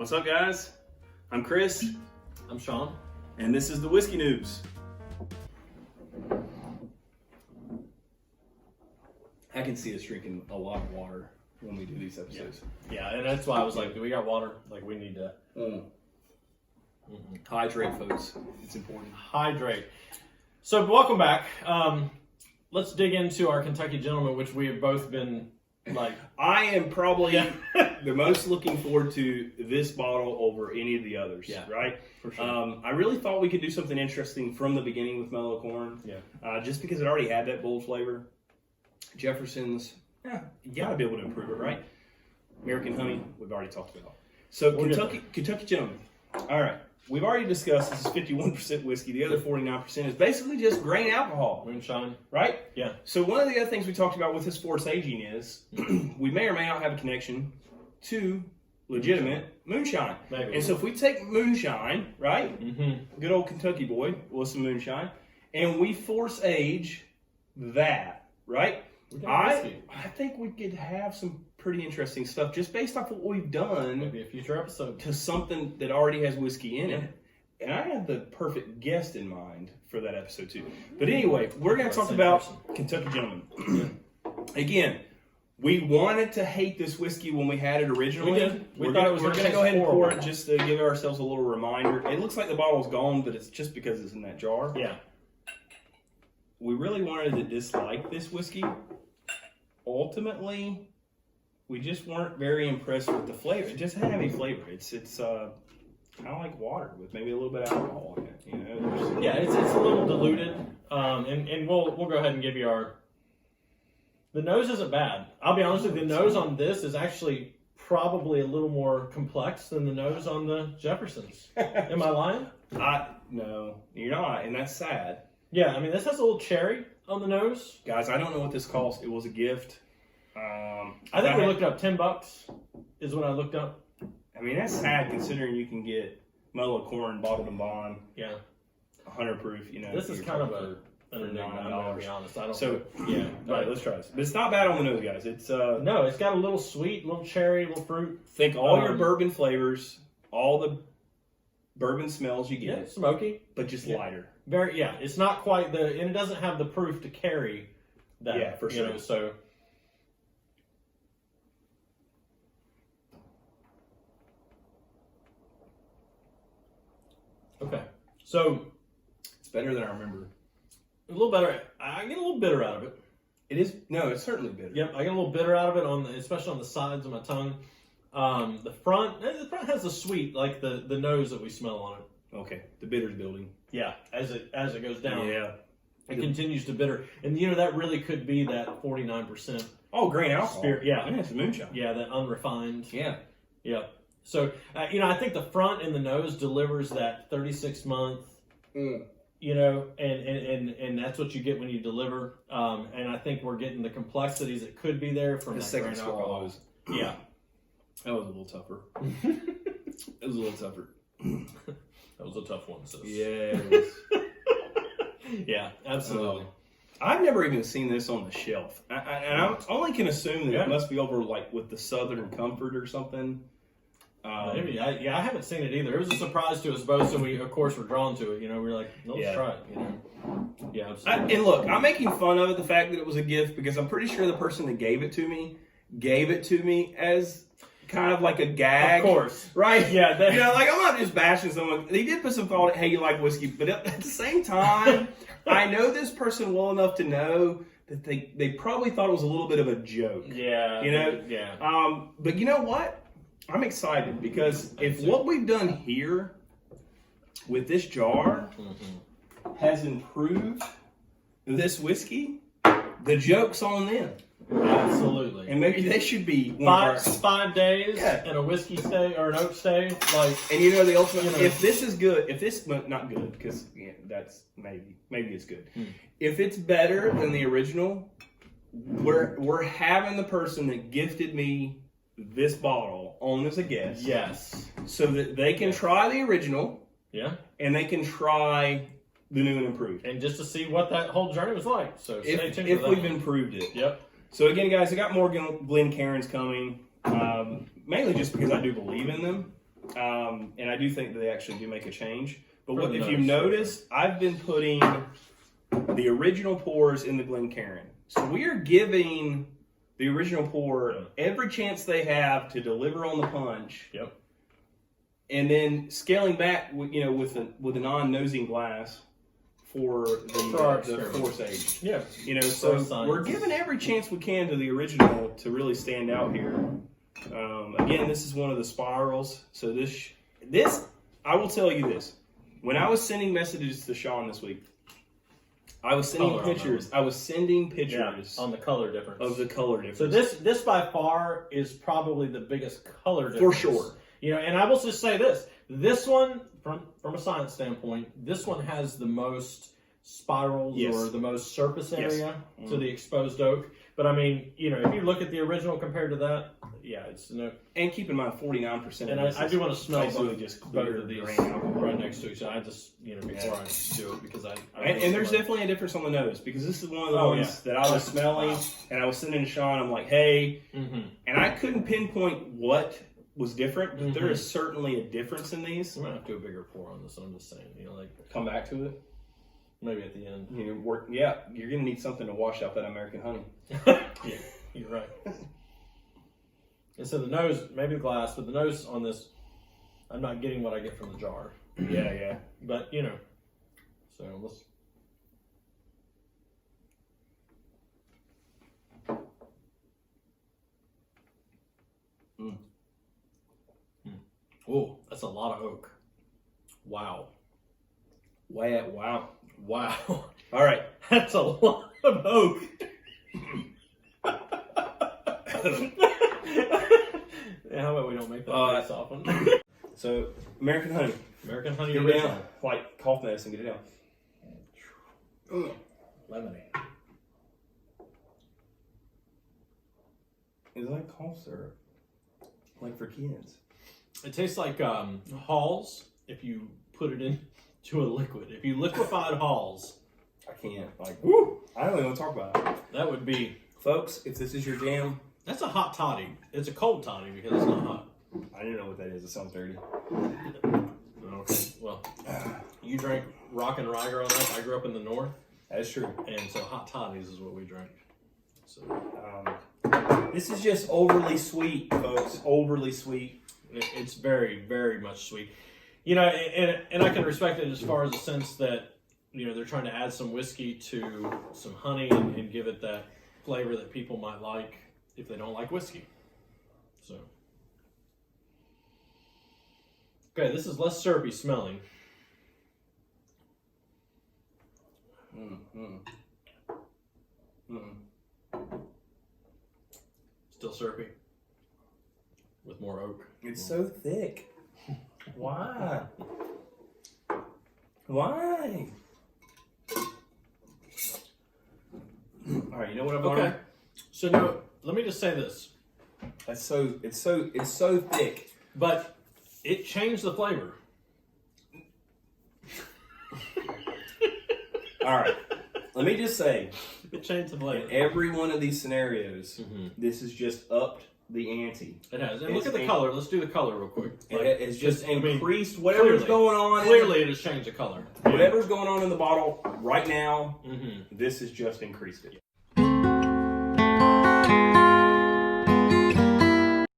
What's up, guys? I'm Chris. I'm Sean. And this is the Whiskey News. I can see us drinking a lot of water when we do these episodes. Yeah, and that's why I was like, do we got water? Like, we need to Hydrate, folks. It's important. hydrate. So, welcome back. Let's dig into our Kentucky Gentleman, which we have both been like... I am probably the most looking forward to this bottle over any of the others, right? For sure. I really thought we could do something interesting from the beginning with Mellow Corn. Just because it already had that bold flavor. Jefferson's, you got to be able to improve it, right? American Honey, we've already talked about. So Kentucky Gentleman. All right. We've already discussed this is 51% whiskey. The other 49% is basically just grain alcohol. Moonshine. Right? Yeah. So one of the other things we talked about with this forced aging is we may or may not have a connection to legitimate moonshine. Maybe. And so if we take moonshine, right? Good old Kentucky boy with some moonshine, and we force age that, right? I think we could have some pretty interesting stuff just based off what we've done. Maybe a future episode. To something that already has whiskey in it. And I had the perfect guest in mind for that episode too. But anyway, we're going to talk about Kentucky Gentleman. Again, we wanted to hate this whiskey when we had it originally. We did. We're going to go ahead and pour it just to give ourselves a little reminder. It looks like the bottle's gone, but it's just because it's in that jar. Yeah. We really wanted to dislike this whiskey. Ultimately, we just weren't very impressed with the flavor. It just had heavy flavor. It's kind of like water with maybe a little bit of alcohol in it. You know, it's a little diluted. And we'll go ahead and give you our. The nose isn't bad. I'll be honest with you. The nose on this is actually probably a little more complex than the nose on the Jeffersons. Am I lying? No, you're not, and that's sad. Yeah, I mean this has a little cherry on the nose. Guys, I don't know what this cost. It was a gift. I think we looked up $10 is what I looked up. I mean, that's sad considering you can get Mellow Corn bottled and bond. Yeah. 100 proof, you know. This is kind of an enigma, I'm going to be honest. All right, let's try this. But it's not bad on the nose, guys. It's no, it's got a little sweet, little cherry, little fruit. Think all your bourbon flavors, all the bourbon smells you get. Yeah, smoky. But just lighter. It's not quite and it doesn't have the proof to carry that. Yeah, for sure. So okay, so it's better than I remember. A little better. I get a little bitter out of it. It is. No, it's certainly bitter. Yep, I get a little bitter out of it especially on the sides of my tongue. The front has the sweet, like the nose that we smell on it. Okay, the bitter's building. Yeah, as it goes down. Yeah, it continues to bitter, and that really could be that 49%. Oh, grain alcohol. Spirit, yeah, it's moonshine. Yeah, that unrefined. Yeah. So I think the front and the nose delivers that 36-month. And that's what you get when you deliver. And I think we're getting the complexities that could be there from the that second grain alcohol. swallows. Yeah, that was a little tougher. It was a little tougher. That was a tough one, sis. Yeah, it was. Yeah, absolutely. I've never even seen this on the shelf. And I only can assume that it must be over like with the Southern Comfort or something. Maybe. I haven't seen it either. It was a surprise to us both, so we, of course, were drawn to it. We were like, let's try it. Yeah, absolutely. And look, I'm making fun of it, the fact that it was a gift, because I'm pretty sure the person that gave it to me as kind of like a gag. Of course. Right? Yeah. Like I'm not just bashing someone. They did put some thought, hey, you like whiskey, but at the same time, I know this person well enough to know that they probably thought it was a little bit of a joke. Yeah. Yeah. But you know what? I'm excited because if what we've done here with this jar has improved this whiskey, the joke's on them. Absolutely. And maybe they should be 5 days and a whiskey stay or an oak stay. And the ultimate, if this is good, not good, because that's maybe it's good. If it's better than the original, we're having the person that gifted me this bottle on as a guest. Yes. So that they can try the original. Yeah. And they can try the new and improved. And just to see what that whole journey was like. So stay tuned if we've improved it. Yep. So again, guys, I got more Glencairns coming. Mainly just because I do believe in them. and I do think that they actually do make a change. But For what the if you nose, notice, I've been putting the original pours in the Glencairn. So we are giving the original pour every chance they have to deliver on the punch. Yep. And then scaling back, with a non-nosing glass for the force age. Yeah. So we're giving every chance we can to the original to really stand out here. Again, this is one of the spirals. So this I will tell you this: when I was sending messages to Sean this week, I was sending pictures. I was sending pictures on the color difference. of the color difference. So this by far is probably the biggest color difference. For sure. And I will just say this. This one, from a science standpoint, this one has the most spirals or the most surface area to the exposed oak. But I mean, if you look at the original compared to that, it's no. And keep in mind, 49%. And I do want to smell both of these right next to each other. I just, before I do it, because I and there's definitely a difference on the nose, because this is one of the ones that I was smelling, and I was sending to Sean. I'm like, hey, and I couldn't pinpoint what was different, but there is certainly a difference in these. I'm gonna have to do a bigger pour on this. I'm just saying, come back to it. Maybe at the end. You're gonna need something to wash out that American honey. Yeah, you're right. And so the nose, maybe the glass, but the nose on this, I'm not getting what I get from the jar. Yeah. But so let's. Oh, that's a lot of oak. Wow. Wow. Wow. All right. That's a lot of oak. How about we don't make that face often? So, American honey. American honey Get it original. down. Like cough medicine, get it down. Lemony. It's like cough syrup. Like for kids. It tastes like Halls if you put it into a liquid. If you liquefied Halls. I can't. Woo! I don't even want to talk about it. That would be. Folks, if this is your jam. That's a hot toddy. It's a cold toddy because it's not hot. I didn't know what that is. It sounds dirty. Okay. Well, you drank Rock and Rye growing up. I grew up in the north. That's true. And so hot toddies is what we drank. So this is just overly sweet, folks. Overly sweet. It's very, very much sweet. And I can respect it as far as the sense that, they're trying to add some whiskey to some honey and give it that flavor that people might like if they don't like whiskey. So. Okay, this is less syrupy smelling. Still syrupy. With more oak. It's so thick. Why? Why? All right, you know what I've learned? So now, let me just say this. It's so thick. But it changed the flavor. All right. Let me just say, it changed the flavor. In every one of these scenarios, this has just upped the ante. It has. And look at the color. Let's do the color real quick. It's just increased whatever's going on. Clearly, it has changed the color. Whatever's going on in the bottle right now, this has just increased it.